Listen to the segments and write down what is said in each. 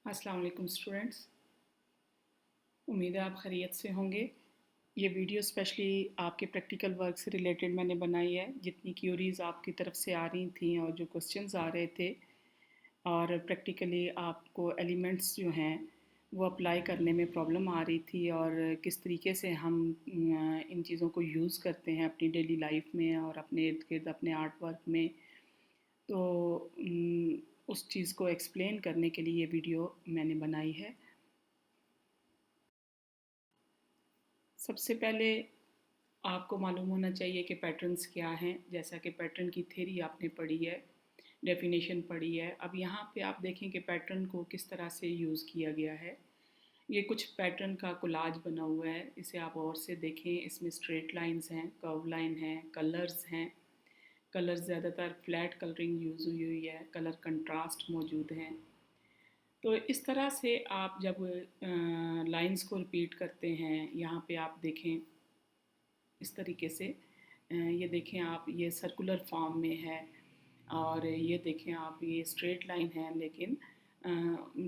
अस्सलाम वालेकुम स्टूडेंट्स। उम्मीद है आप खैरियत से होंगे। ये वीडियो स्पेशली आपके प्रैक्टिकल वर्क से रिलेटेड मैंने बनाई है। जितनी क्यूरीज़ आपकी तरफ से आ रही थी और जो क्वेश्चंस आ रहे थे और प्रैक्टिकली आपको एलिमेंट्स जो हैं वो अप्लाई करने में प्रॉब्लम आ रही थी और किस तरीके से हम इन चीज़ों को यूज़ करते हैं अपनी डेली लाइफ में और अपने इर्द गिर्द अपने आर्ट वर्क में। तो उस चीज़ को एक्सप्लेन करने के लिए ये वीडियो मैंने बनाई है। सबसे पहले आपको मालूम होना चाहिए कि पैटर्न्स क्या हैं। जैसा कि पैटर्न की थ्योरी आपने पढ़ी है, डेफिनेशन पढ़ी है। अब यहाँ पे आप देखें कि पैटर्न को किस तरह से यूज़ किया गया है। ये कुछ पैटर्न का कोलाज बना हुआ है, इसे आप और से देखें। इसमें स्ट्रेट लाइंस हैं, कर्व लाइन है, कलर्स हैं। कलर्स ज़्यादातर फ्लैट कलरिंग यूज़ हुई हुई है, कलर कंट्रास्ट मौजूद हैं। तो इस तरह से आप जब लाइंस को रिपीट करते हैं, यहाँ पे आप देखें इस तरीके से ये देखें आप, ये सर्कुलर फॉर्म में है और ये देखें आप, ये स्ट्रेट लाइन है लेकिन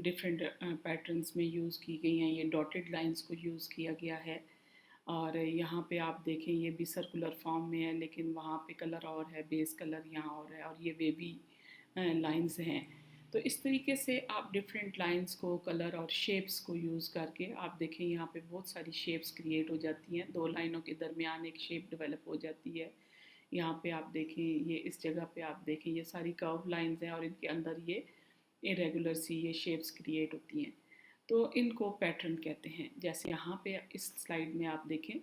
डिफरेंट पैटर्न्स में यूज़ की गई हैं। ये डॉटेड लाइंस को यूज़ किया गया है और यहाँ पे आप देखें ये भी सर्कुलर फॉर्म में है लेकिन वहाँ पे कलर और है, बेस कलर यहाँ और है और ये वेवी लाइंस हैं। तो इस तरीके से आप डिफरेंट लाइंस को, कलर और शेप्स को यूज़ करके आप देखें यहाँ पे बहुत सारी शेप्स क्रिएट हो जाती हैं। दो लाइनों के दरमियान एक शेप डेवलप हो जाती है। यहाँ पे आप देखें, ये इस जगह पे आप देखें, ये सारी कर्व लाइंस हैं और इनके अंदर ये इरेगुलर सी ये शेप्स क्रिएट होती हैं। तो इनको पैटर्न कहते हैं। जैसे यहाँ पे इस स्लाइड में आप देखें,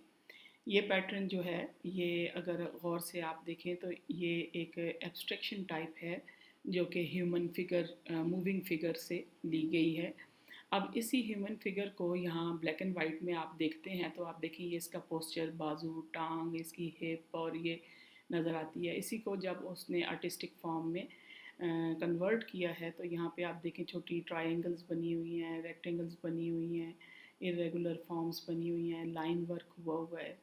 ये पैटर्न जो है, ये अगर गौर से आप देखें तो ये एक एब्स्ट्रैक्शन टाइप है जो कि ह्यूमन फिगर, मूविंग फिगर से ली गई है। अब इसी ह्यूमन फिगर को यहाँ ब्लैक एंड वाइट में आप देखते हैं तो आप देखिए ये इसका पोस्चर, बाजू, टांग, इसकी हिप और ये नज़र आती है। इसी को जब उसने आर्टिस्टिक फॉर्म में कन्वर्ट किया है तो यहाँ पे आप देखें छोटी ट्रायंगल्स बनी हुई हैं, रेक्टेंगल्स बनी हुई हैं, इरेगुलर फॉर्म्स बनी हुई हैं, लाइन वर्क हुआ हुआ है।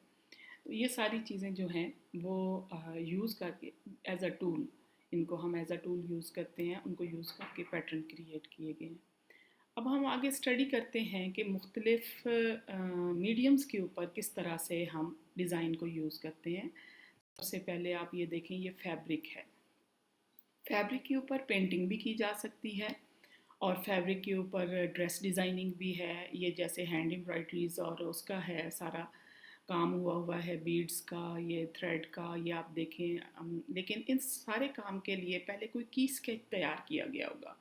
तो ये सारी चीज़ें जो हैं वो यूज़ करके एज अ टूल, इनको हम एज अ टूल यूज़ करते हैं, उनको यूज़ करके पैटर्न क्रिएट किए गए हैं। अब हम आगे स्टडी करते हैं कि मुख्तलिफ़ मीडियम्स के ऊपर किस तरह से हम डिज़ाइन को यूज़ करते हैं। सबसे पहले आप ये देखें, ये फैब्रिक है। फैब्रिक के ऊपर पेंटिंग भी की जा सकती है और फैब्रिक के ऊपर ड्रेस डिज़ाइनिंग भी है। ये जैसे हैंड एम्ब्रॉयडरीज और उसका है, सारा काम हुआ हुआ है, बीड्स का, ये थ्रेड का, ये आप देखें। लेकिन इन सारे काम के लिए पहले कोई की स्केच तैयार किया गया होगा,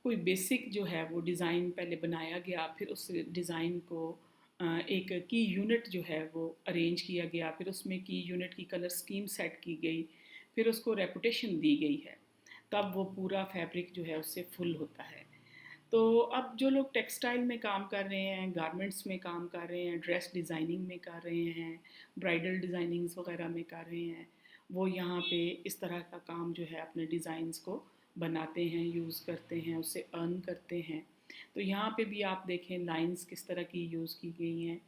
कोई बेसिक जो है वो डिज़ाइन पहले बनाया गया, फिर उस डिज़ाइन को एक की यूनिट जो है वो अरेंज किया गया, फिर उसमें की यूनिट की कलर स्कीम सेट की गई, फिर उसको रेपुटेशन दी गई है, तब वो पूरा फैब्रिक जो है उससे फुल होता है। तो अब जो लोग टेक्सटाइल में काम कर रहे हैं, गारमेंट्स में काम कर रहे हैं, ड्रेस डिज़ाइनिंग में कर रहे हैं, ब्राइडल डिज़ाइनिंग्स वगैरह में कर रहे हैं, वो यहाँ पे इस तरह का काम जो है अपने डिज़ाइंस को बनाते हैं, यूज़ करते हैं, उससे अर्न करते हैं। तो यहाँ पे भी आप देखें लाइंस किस तरह की यूज़ की गई हैं।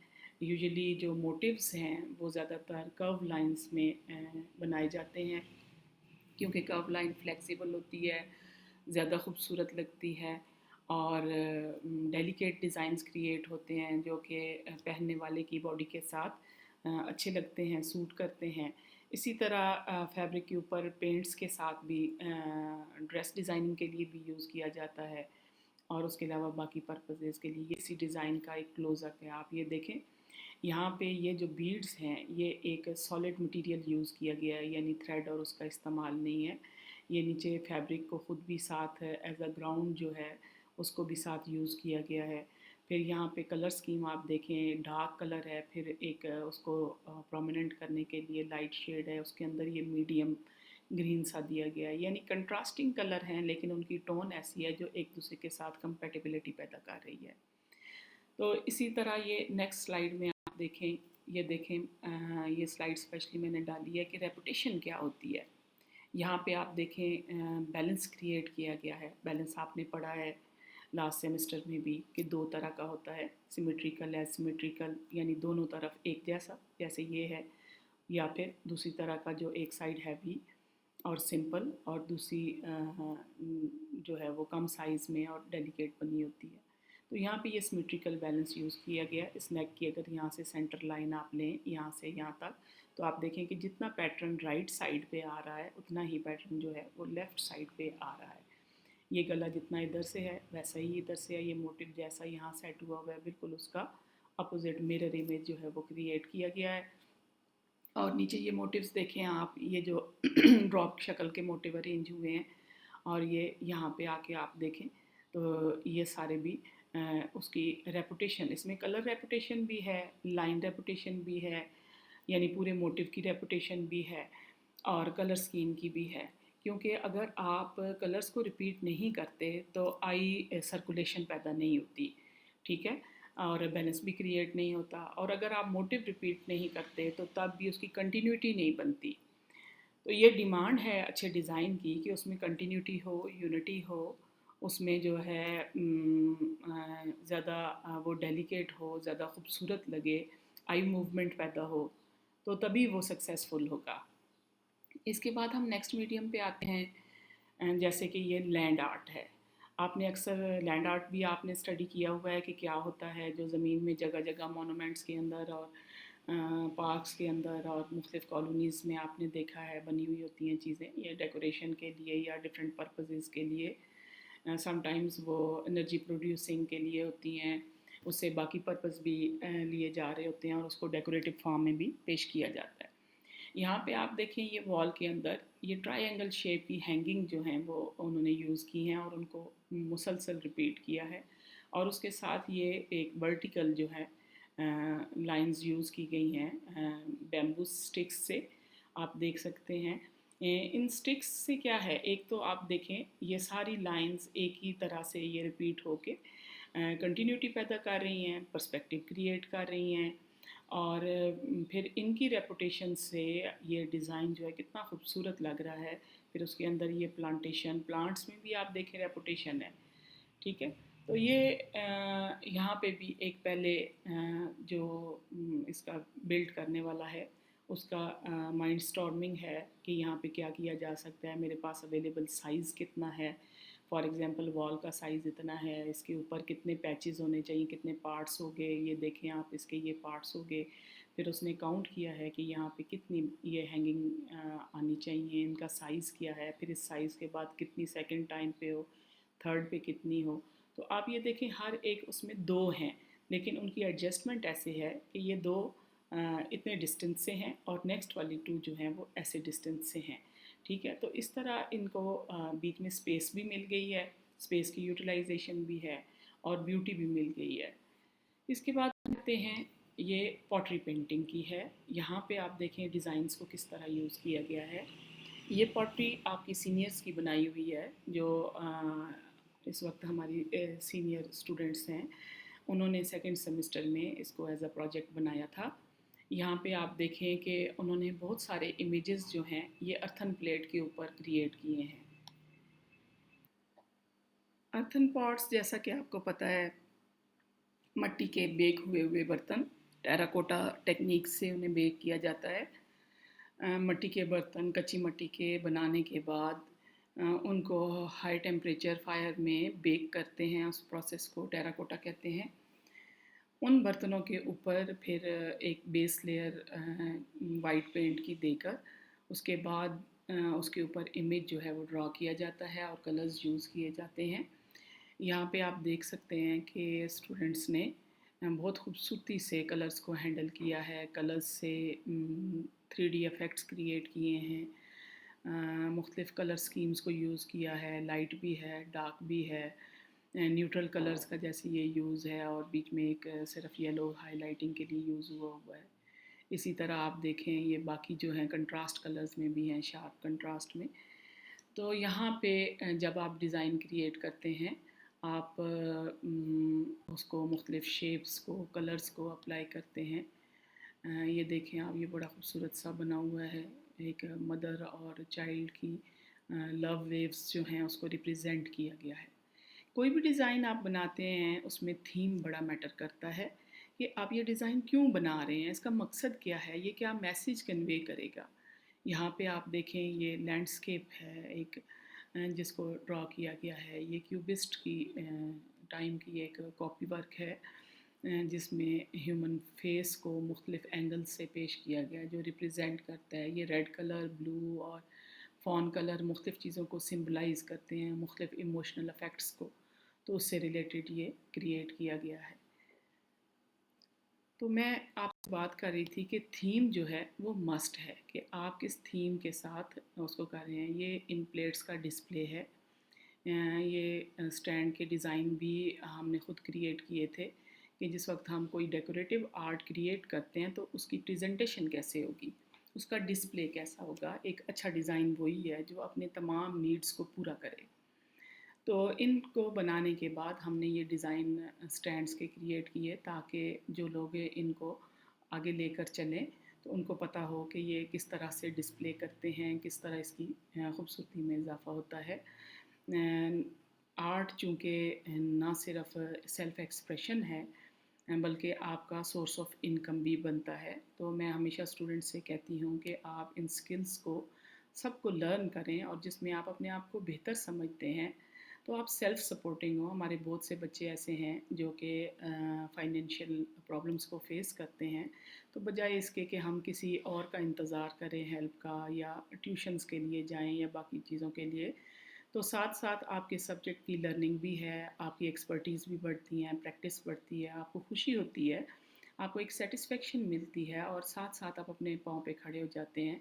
यूजुअली जो मोटिव्स हैं वो ज़्यादातर कर्व लाइंस में बनाए जाते हैं क्योंकि कर्व लाइन फ्लेक्सिबल होती है, ज़्यादा खूबसूरत लगती है और डेलिकेट डिज़ाइंस क्रिएट होते हैं जो कि पहनने वाले की बॉडी के साथ अच्छे लगते हैं, सूट करते हैं। इसी तरह फैब्रिक के ऊपर पेंट्स के साथ भी ड्रेस डिज़ाइनिंग के लिए भी यूज़ किया जाता है और उसके अलावा बाकी पर्पसेस के लिए। इसी डिज़ाइन का एक क्लोज़अप है, आप ये देखें। यहाँ पे ये जो बीड्स हैं ये एक सॉलिड मटेरियल यूज़ किया गया है, यानी थ्रेड और उसका इस्तेमाल नहीं है। ये नीचे फैब्रिक को ख़ुद भी साथ एज अ ग्राउंड जो है उसको भी साथ यूज़ किया गया है। फिर यहाँ पे कलर स्कीम आप देखें, डार्क कलर है, फिर एक उसको प्रोमिनेंट करने के लिए लाइट शेड है, उसके अंदर ये मीडियम ग्रीन सा दिया गया है। यानी कंट्रास्टिंग कलर हैं लेकिन उनकी टोन ऐसी है जो एक दूसरे के साथ कंपेटिबिलिटी पैदा कर रही है। तो इसी तरह ये नेक्स्ट स्लाइड में आप देखें, ये देखें, ये स्लाइड स्पेशली मैंने डाली है कि रेपुटेशन क्या होती है। यहाँ पे आप देखें बैलेंस क्रिएट किया गया है। बैलेंस आपने पढ़ा है लास्ट सेमेस्टर में भी कि दो तरह का होता है, सिमेट्रिकल, एसिमेट्रिकल, यानी दोनों तरफ एक जैसा, जैसे ये है, या फिर दूसरी तरह का जो एक साइड हैवी اور سمپل، اور دوسری جو ہے وہ کم سائز میں اور ڈیلیکیٹ بنی ہوتی ہے. تو یہاں پہ یہ سمیٹریکل بیلنس یوز کیا گیا. اس نیک کی اگر یہاں سے سینٹر لائن آپ لیں یہاں سے یہاں تک، تو آپ دیکھیں کہ جتنا پیٹرن رائٹ سائڈ پہ آ رہا ہے اتنا ہی پیٹرن جو ہے وہ لیفٹ سائڈ پہ آ رہا ہے. یہ گلا جتنا ادھر سے ہے ویسا ہی ادھر سے ہے. یہ موٹیو جیسا یہاں سیٹ ہوا ہوا ہے بالکل اس کا اپوزٹ مرر امیج جو ہے وہ کریٹ کیا گیا ہے. اور نیچے یہ موٹیوز دیکھیں آپ، یہ جو ڈراپ شکل کے موٹیو ارینج ہوئے ہیں، اور یہ یہاں پہ آ کے آپ دیکھیں تو یہ سارے بھی اس کی ریپوٹیشن، اس میں کلر ریپوٹیشن بھی ہے، لائن ریپوٹیشن بھی ہے، یعنی پورے موٹیو کی ریپوٹیشن بھی ہے اور کلر اسکیم کی بھی ہے. کیونکہ اگر آپ کلرز کو ریپیٹ نہیں کرتے تو آئی سرکولیشن پیدا نہیں ہوتی، ٹھیک ہے، اور بیلنس بھی کریٹ نہیں ہوتا. اور اگر آپ موٹیو ریپیٹ نہیں کرتے تو تب بھی اس کی کنٹینیوٹی نہیں بنتی. تو یہ ڈیمانڈ ہے اچھے ڈیزائن کی کہ اس میں کنٹینیوٹی ہو، یونٹی ہو، اس میں جو ہے زیادہ وہ ڈیلیکیٹ ہو، زیادہ خوبصورت لگے، آئی موومنٹ پیدا ہو، تو تبھی وہ سکسیزفل ہوگا. اس کے بعد ہم نیکسٹ میڈیم پہ آتے ہیں، جیسے کہ یہ لینڈ آرٹ ہے. آپ نے اکثر لینڈ آرٹ بھی آپ نے اسٹڈی کیا ہوا ہے کہ کیا ہوتا ہے، جو زمین میں جگہ جگہ مونومنٹس کے اندر اور پارکس کے اندر اور مختلف کالونیز میں آپ نے دیکھا ہے بنی ہوئی ہوتی ہیں چیزیں، یہ ڈیکوریشن کے لیے یا ڈفرینٹ پرپزز کے لیے. سم ٹائمز وہ انرجی پروڈیوسنگ کے لیے ہوتی ہیں، اس سے باقی پرپز بھی لیے جا رہے ہوتے ہیں اور اس کو ڈیکوریٹو فارم میں بھی پیش کیا جاتا ہے. یہاں پہ آپ دیکھیں یہ وال کے اندر یہ ٹرائی اینگل شیپ کی ہینگنگ جو ہیں وہ انہوں نے یوز کی ہیں اور ان کو مسلسل ریپیٹ کیا ہے. اور اس کے ساتھ یہ ایک ورٹیکل جو ہے لائنز یوز کی گئی ہیں بیمبو سٹکس سے، آپ دیکھ سکتے ہیں. ان سٹکس سے کیا ہے، ایک تو آپ دیکھیں یہ ساری لائنز ایک ہی طرح سے یہ ریپیٹ ہو کے کنٹینیوٹی پیدا کر رہی ہیں، پرسپیکٹیو کریٹ کر رہی ہیں. اور پھر ان کی ریپوٹیشن سے یہ ڈیزائن جو ہے کتنا خوبصورت لگ رہا ہے. پھر اس کے اندر یہ پلانٹس میں بھی آپ دیکھیں ریپوٹیشن ہے، ٹھیک ہے. تو یہ یہاں پہ بھی ایک پہلے جو اس کا بلڈ کرنے والا ہے اس کا مائنڈ اسٹارمنگ ہے کہ یہاں پہ کیا کیا جا سکتا ہے، میرے پاس اویلیبل سائز کتنا ہے. فار ایگزامپل وال کا سائز اتنا ہے، اس کے اوپر کتنے پیچز ہونے چاہیے، کتنے پارٹس ہو گئے، یہ دیکھیں آپ اس کے یہ پارٹس ہو گئے. پھر اس نے کاؤنٹ کیا ہے کہ یہاں پہ کتنی یہ ہینگنگ آنی چاہیے، ان کا سائز کیا ہے، پھر اس سائز کے بعد کتنی سیکنڈ ٹائم پہ ہو، تھرڈ پہ کتنی ہو. تو آپ یہ دیکھیں ہر ایک اس میں دو ہیں، لیکن ان کی ایڈجسٹمنٹ ایسے ہے کہ یہ دو اتنے ڈسٹینس سے ہیں اور نیکسٹ والی ٹو جو ہیں وہ ایسے ڈسٹینس سے ہیں، ٹھیک ہے. تو اس طرح ان کو بیچ میں اسپیس بھی مل گئی ہے، اسپیس کی یوٹیلائزیشن بھی ہے اور بیوٹی بھی مل گئی ہے. اس کے بعد آتے ہیں یہ پوٹری پینٹنگ کی ہے. یہاں پہ آپ دیکھیں ڈیزائنس کو کس طرح یوز کیا گیا ہے. یہ پوٹری آپ کی سینئرز کی بنائی ہوئی ہے جو اس وقت ہماری سینئر اسٹوڈنٹس ہیں، انہوں نے سیکنڈ سیمسٹر میں اس کو ایز اے پروجیکٹ بنایا تھا. یہاں پہ آپ دیکھیں کہ انہوں نے بہت سارے امیجز جو ہیں یہ ارتھن پلیٹ کے اوپر کریٹ کیے ہیں. ارتھن پاٹس جیسا کہ آپ کو پتہ ہے مٹی کے بیک ہوئے ہوئے برتن، ٹیراکوٹا ٹیکنیک سے انہیں بیک کیا جاتا ہے. مٹی کے برتن کچی مٹی کے بنانے کے بعد ان کو ہائی ٹیمپریچر فائر میں بیک کرتے ہیں، اس پروسیس کو ٹیراکوٹا کہتے ہیں. ان برتنوں کے اوپر پھر ایک بیس لیئر وائٹ پینٹ کی دے کر اس کے بعد اس کے اوپر امیج جو ہے وہ ڈرا کیا جاتا ہے اور کلرز یوز کیے جاتے ہیں. یہاں پہ آپ دیکھ سکتے ہیں کہ اسٹوڈنٹس نے بہت خوبصورتی سے کلرز کو ہینڈل کیا ہے، کلرز سے 3D ایفیکٹس کریٹ کیے ہیں، مختلف کلر سکیمز کو یوز کیا ہے، لائٹ بھی ہے، ڈارک بھی ہے، نیوٹرل کلرز کا جیسے یہ یوز ہے اور بیچ میں ایک صرف یلو ہائی لائٹنگ کے لیے یوز ہوا ہے. اسی طرح آپ دیکھیں یہ باقی جو ہیں کنٹراسٹ کلرز میں بھی ہیں، شارپ کنٹراسٹ میں. تو یہاں پہ جب آپ ڈیزائن کریٹ کرتے ہیں آپ اس کو مختلف شیپس کو کلرز کو اپلائی کرتے ہیں. یہ دیکھیں آپ، یہ بڑا خوبصورت سا بنا ہوا ہے، ایک مدر اور چائلڈ کی لو ویوز جو ہیں اس کو ریپریزنٹ کیا گیا ہے. کوئی بھی ڈیزائن آپ بناتے ہیں اس میں تھیم بڑا میٹر کرتا ہے کہ آپ یہ ڈیزائن کیوں بنا رہے ہیں، اس کا مقصد کیا ہے، یہ کیا میسیج کنوے کرے گا. यहाँ पे आप देखें ये लैंडस्केप है एक, जिसको ड्रॉ किया गया है। ये क्यूबिस्ट की टाइम की एक कॉपी वर्क है, जिसमें ह्यूमन फेस को मुख्तलिफ एंगल से पेश किया गया है, जो रिप्रेजेंट करता है। ये रेड कलर, ब्लू और फॉन कलर मुख्तलिफ चीज़ों को सिम्बलाइज़ करते हैं, मुख्तलिफ इमोशनल अफेक्ट्स को। तो उससे रिलेटेड ये क्रिएट किया गया है। तो मैं आपसे बात कर रही थी कि थीम जो है वो मस्ट है, कि आप किस थीम के साथ उसको कर रहे हैं। ये इन प्लेट्स का डिस्प्ले है। ये स्टैंड के डिज़ाइन भी हमने ख़ुद क्रिएट किए थे, कि जिस वक्त हम कोई डेकोरेटिव आर्ट क्रिएट करते हैं तो उसकी प्रेजेंटेशन कैसे होगी, उसका डिस्प्ले कैसा होगा। एक अच्छा डिज़ाइन वही है जो अपने तमाम नीड्स को पूरा करे। तो इनको बनाने के बाद हमने ये डिज़ाइन स्टैंड्स के क्रिएट किए, ताकि जो लोग इनको आगे लेकर चलें तो उनको पता हो कि ये किस तरह से डिस्प्ले करते हैं, किस तरह इसकी खूबसूरती में इजाफ़ा होता है। आर्ट चूँकि ना सिर्फ सेल्फ़ एक्सप्रेशन है, बल्कि आपका सोर्स ऑफ इनकम भी बनता है। तो मैं हमेशा स्टूडेंट्स से कहती हूँ कि आप इन स्किल्स को सबको लर्न करें, और जिसमें आप अपने आप को बेहतर समझते हैं तो आप सेल्फ़ सपोर्टिंग हो। हमारे बहुत से बच्चे ऐसे हैं जो कि फाइनेंशियल प्रॉब्लम्स को फेस करते हैं, तो बजाय इसके कि हम किसी और का इंतज़ार करें हेल्प का, या ट्यूशन्स के लिए जाएं या बाकी चीज़ों के लिए, तो साथ साथ आपके सब्जेक्ट की लर्निंग भी है, आपकी एक्सपर्टीज़ भी बढ़ती हैं, प्रैक्टिस बढ़ती है, आपको खुशी होती है, आपको एक सेटिस्फेक्शन मिलती है, और साथ साथ आप अपने पाँव पे खड़े हो जाते हैं।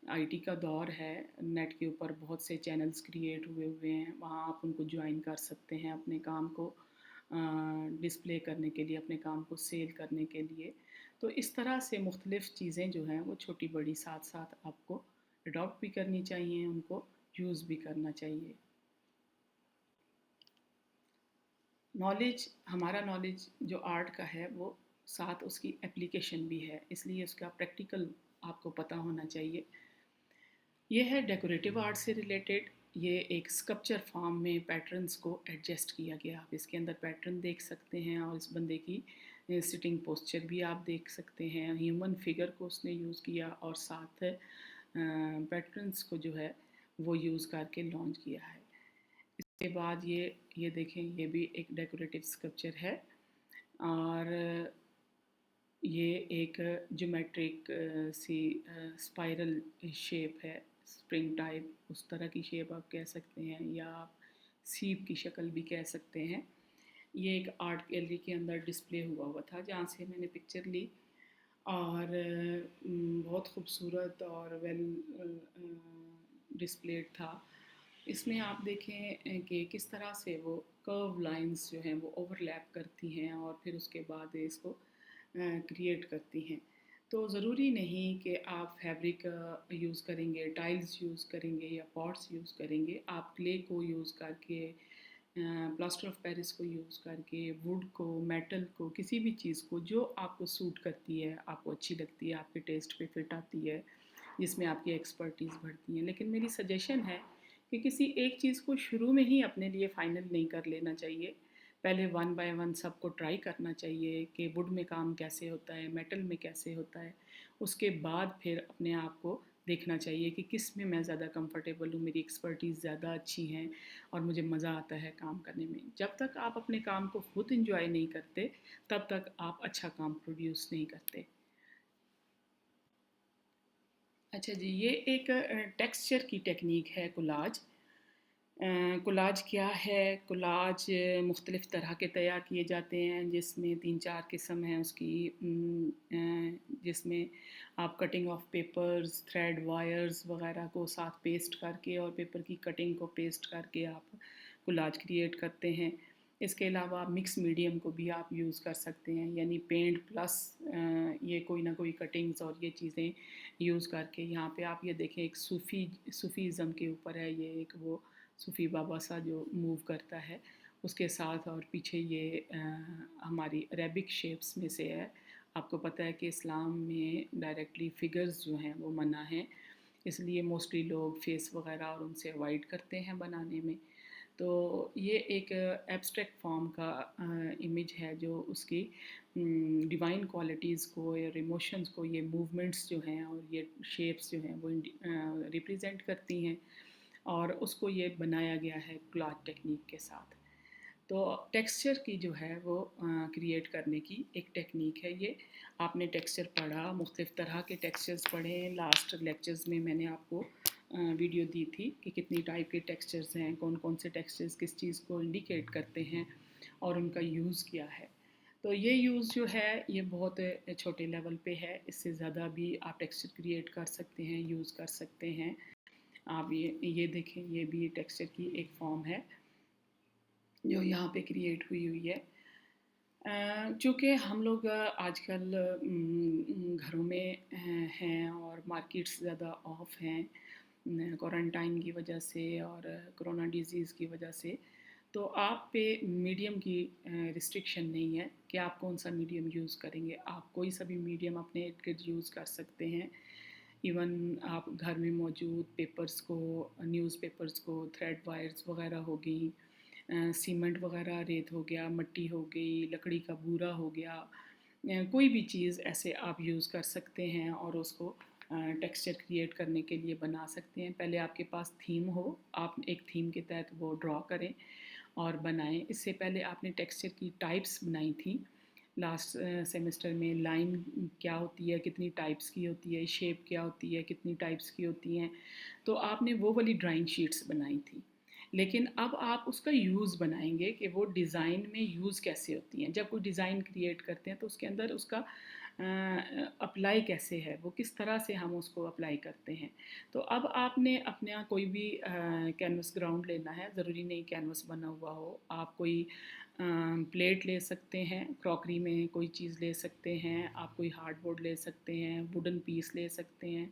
आईटी का दौर है, नेट के ऊपर बहुत से चैनल्स क्रिएट हुए हुए हैं, वहाँ आप उनको ज्वाइन कर सकते हैं अपने काम को डिस्प्ले करने के लिए, अपने काम को सेल करने के लिए। तो इस तरह से मुख्तलिफ़ चीज़ें जो हैं वो छोटी बड़ी साथ साथ आपको अडॉप्ट भी करनी चाहिए, उनको यूज़ भी करना चाहिए। नॉलेज, हमारा नॉलेज जो आर्ट का है वो साथ उसकी एप्लीकेशन भी है, इसलिए उसका प्रैक्टिकल आपको पता होना चाहिए। ये है डेकोरेटिव आर्ट से रिलेटेड। ये एक स्कल्पचर फॉर्म में पैटर्न्स को एडजस्ट किया गया। आप इसके अंदर पैटर्न देख सकते हैं, और इस बंदे की सिटिंग पोस्चर भी आप देख सकते हैं। ह्यूमन फिगर को उसने यूज़ किया, और साथ पैटर्न्स को जो है वो यूज़ करके लॉन्च किया है। इसके बाद ये देखें, ये भी एक डेकोरेटिव स्कल्पचर है, और ये एक ज्योमेट्रिक सी स्पाइरल शेप है, स्प्रिंग टाइप, उस तरह की शेप आप कह सकते हैं, या आप सीप की शक्ल भी कह सकते हैं। ये एक आर्ट गैलरी के अंदर डिस्प्ले हुआ था, जहाँ से मैंने पिक्चर ली, और बहुत खूबसूरत और वेल डिस्प्लेड था। इसमें आप देखें कि किस तरह से वो कर्व लाइंस जो हैं वो ओवरलैप करती हैं, और फिर उसके बाद इसको क्रिएट करती हैं। तो ज़रूरी नहीं कि आप फैब्रिक यूज़ करेंगे, टाइल्स यूज़ करेंगे, या पॉट्स यूज़ करेंगे। आप क्ले को यूज़ करके, प्लास्टर ऑफ पेरिस को यूज़ करके, वुड को, मेटल को, किसी भी चीज़ को जो आपको सूट करती है, आपको अच्छी लगती है, आपके टेस्ट पे फिट आती है, जिसमें आपकी एक्सपर्टीज़ बढ़ती है। लेकिन मेरी सजेशन है कि किसी एक चीज़ को शुरू में ही अपने लिए फ़ाइनल नहीं कर लेना चाहिए। पहले वन बाय वन सबको ट्राई करना चाहिए कि वुड में काम कैसे होता है, मेटल में कैसे होता है। उसके बाद फिर अपने आप को देखना चाहिए कि किस में मैं ज़्यादा कंफर्टेबल हूँ, मेरी एक्सपर्टीज़ ज़्यादा अच्छी हैं, और मुझे मज़ा आता है काम करने में। जब तक आप अपने काम को खुद इंजॉय नहीं करते, तब तक आप अच्छा काम प्रोड्यूस नहीं करते। अच्छा जी, ये एक टेक्सचर की टेक्निक है, कोलाज। कोलाज क्या है? कोलाज मुख्तलिफ़ तरह के तैयार किए जाते हैं, जिसमें 3-4 किस्म हैं उसकी। जिसमें आप cutting of papers, thread, wires वगैरह को साथ पेस्ट करके, और पेपर की कटिंग को पेस्ट करके आप कोलाज क्रिएट करते हैं। इसके अलावा मिक्स मीडियम को भी आप यूज़ कर सकते हैं, यानी पेंट प्लस ये कोई ना कोई कटिंग्स और ये चीज़ें यूज़ करके। यहाँ पे आप ये देखें, एक सूफ़ीज़म के ऊपर है ये, एक वो सूफ़ी बाबा सा जो मूव करता है उसके साथ, और पीछे ये हमारी अरेबिक शेप्स में से है। आपको पता है कि इस्लाम में डायरेक्टली फ़िगर्स जो हैं वो मना हैं, इसलिए मोस्टली लोग फेस वगैरह और उनसे अवॉइड करते हैं बनाने में। तो ये एक एब्स्ट्रैक्ट फॉर्म का इमेज है जो उसकी डिवाइन क्वालिटीज़ को या इमोशंस को, ये मूवमेंट्स जो हैं और ये शेप्स जो हैं वो रिप्रेजेंट करती हैं, और उसको ये बनाया गया है क्लॉथ टेक्निक के साथ। तो टेक्सचर की जो है वो क्रिएट करने की एक टेक्निक है ये। आपने टेक्सचर पढ़ा, मुख्तलिफ़ तरह के टेक्सचर्स पढ़े। लास्ट लेक्चर्स में मैंने आपको वीडियो दी थी कि कितनी टाइप के टेक्सचर्स हैं, कौन कौन से टेक्सचर्स किस चीज़ को इंडिकेट करते हैं और उनका यूज़ क्या है। तो ये यूज़ जो है ये बहुत छोटे लेवल पे है, इससे ज़्यादा भी आप टेक्सचर क्रिएट कर सकते हैं, यूज़ कर सकते हैं। आप ये देखें, ये भी टेक्सचर की एक फॉर्म है जो यहाँ पे क्रिएट हुई है। चूँकि हम लोग आजकल घरों में हैं और मार्केट्स ज़्यादा ऑफ हैं क्वारंटाइन की वजह से और कोरोना डिज़ीज़ की वजह से, तो आप पे मीडियम की रिस्ट्रिक्शन नहीं है कि आप कौन सा मीडियम यूज़ करेंगे। आप कोई सा भी मीडियम अपने इर्द-गिर्द यूज़ कर सकते हैं। इवन आप घर में मौजूद पेपर्स को, न्यूज़पेपर्स को, थ्रेड वायर्स वगैरह हो गई, सीमेंट वगैरह, रेत हो गया, मिट्टी हो गई, लकड़ी का बूरा हो गया, कोई भी चीज़ ऐसे आप यूज़ कर सकते हैं और उसको टेक्सचर क्रिएट करने के लिए बना सकते हैं। पहले आपके पास थीम हो, आप एक थीम के तहत वो ड्रॉ करें और बनाएं। इससे पहले आपने टेक्सचर की टाइप्स बनाई थी लास्ट सेमेस्टर में। लाइन क्या होती है, कितनी टाइप्स की होती है, शेप क्या होती है, कितनी टाइप्स की होती हैं, तो आपने वो वाली ड्राइंग शीट्स बनाई थी। लेकिन अब आप उसका यूज़ बनाएंगे कि वो डिज़ाइन में यूज़ कैसे होती हैं। जब कोई डिज़ाइन क्रिएट करते हैं तो उसके अंदर उसका अप्लाई कैसे है, वो किस तरह से हम उसको अप्लाई करते हैं। तो अब आपने अपने यहाँ कोई भी कैनवस ग्राउंड लेना है, ज़रूरी नहीं कैनवस बना हुआ हो। आप कोई प्लेट ले सकते हैं, क्रॉकरी में कोई चीज़ ले सकते हैं, आप कोई हार्डबोर्ड ले सकते हैं, वुडन पीस ले सकते हैं,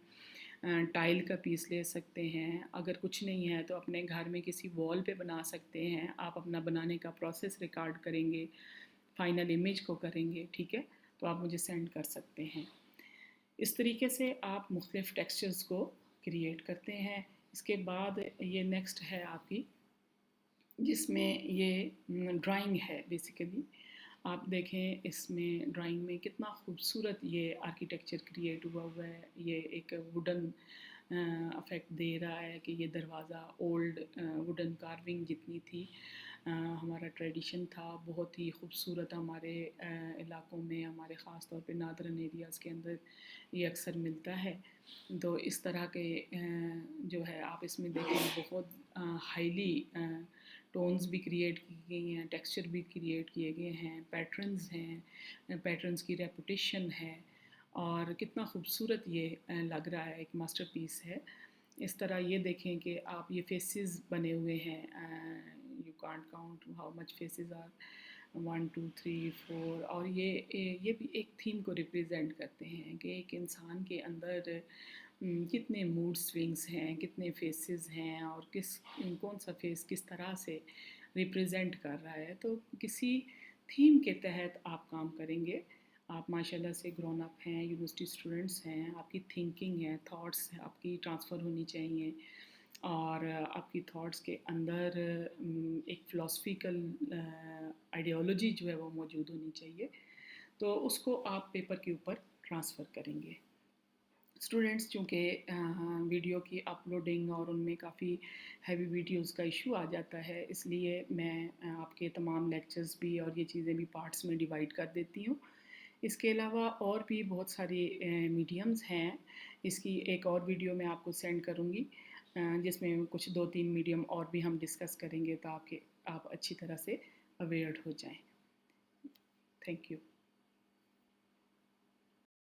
टाइल का पीस ले सकते हैं। अगर कुछ नहीं है तो अपने घर में किसी वॉल पे बना सकते हैं। आप अपना बनाने का प्रोसेस रिकॉर्ड करेंगे, फाइनल इमेज को करेंगे, ठीक है, तो आप मुझे सेंड कर सकते हैं। इस तरीके से आप मुख्तलिफ़ टेक्सचर्स को क्रिएट करते हैं। इसके बाद ये नेक्स्ट है आपकी, जिसमें ये ड्राइंग है बेसिकली। आप देखें इसमें ड्राइंग में कितना खूबसूरत ये आर्किटेक्चर क्रिएट हुआ है। ये एक वुडन अफेक्ट दे रहा है कि ये दरवाज़ा ओल्ड वुडन कार्विंग जितनी थी, हमारा ट्रेडिशन था, बहुत ही खूबसूरत। हमारे इलाक़ों में, हमारे ख़ास तौर पे नादरन एरियाज़ के अंदर ये अक्सर मिलता है। तो इस तरह के जो है आप इसमें देखें बहुत हाईली टोन्स भी क्रिएट की गई हैं, टेक्सचर भी क्रिएट किए गए हैं, पैटर्न्स हैं, पैटर्न्स की रेपुटेशन है, और कितना खूबसूरत ये लग रहा है, एक मास्टरपीस है। इस तरह ये देखें कि आप ये फेसेस बने हुए हैं, you can't count how much faces are, 1 2 3 4, और ये भी एक थीम को रिप्रेजेंट करते हैं कि एक इंसान के अंदर कितने मूड स्विंग्स हैं, कितने फेसेस हैं, और कौन सा फेस किस तरह से रिप्रेजेंट कर रहा है। तो किसी थीम के तहत आप काम करेंगे। आप माशाल्लाह से ग्रोन अप हैं, यूनिवर्सिटी स्टूडेंट्स हैं, आपकी थिंकिंग है, थॉट्स आपकी ट्रांसफ़र होनी चाहिए, और आपकी थॉट्स के अंदर एक फ़िलासफ़िकल आइडियोलॉजी जो है वो मौजूद होनी चाहिए। तो उसको आप पेपर के ऊपर ट्रांसफ़र करेंगे। स्टूडेंट्स, चूँकि वीडियो की अपलोडिंग और उनमें काफ़ी हैवी वीडियोस का इशू आ जाता है, इसलिए मैं आपके तमाम लेक्चर्स भी और ये चीज़ें भी पार्ट्स में डिवाइड कर देती हूँ। इसके अलावा और भी बहुत सारे मीडियम्स हैं। इसकी एक और वीडियो मैं आपको सेंड करूँगी, जिसमें कुछ 2-3 मीडियम और भी हम डिस्कस करेंगे ताकि आप अच्छी तरह से अवेयर्ड हो जाएँ। Thank you.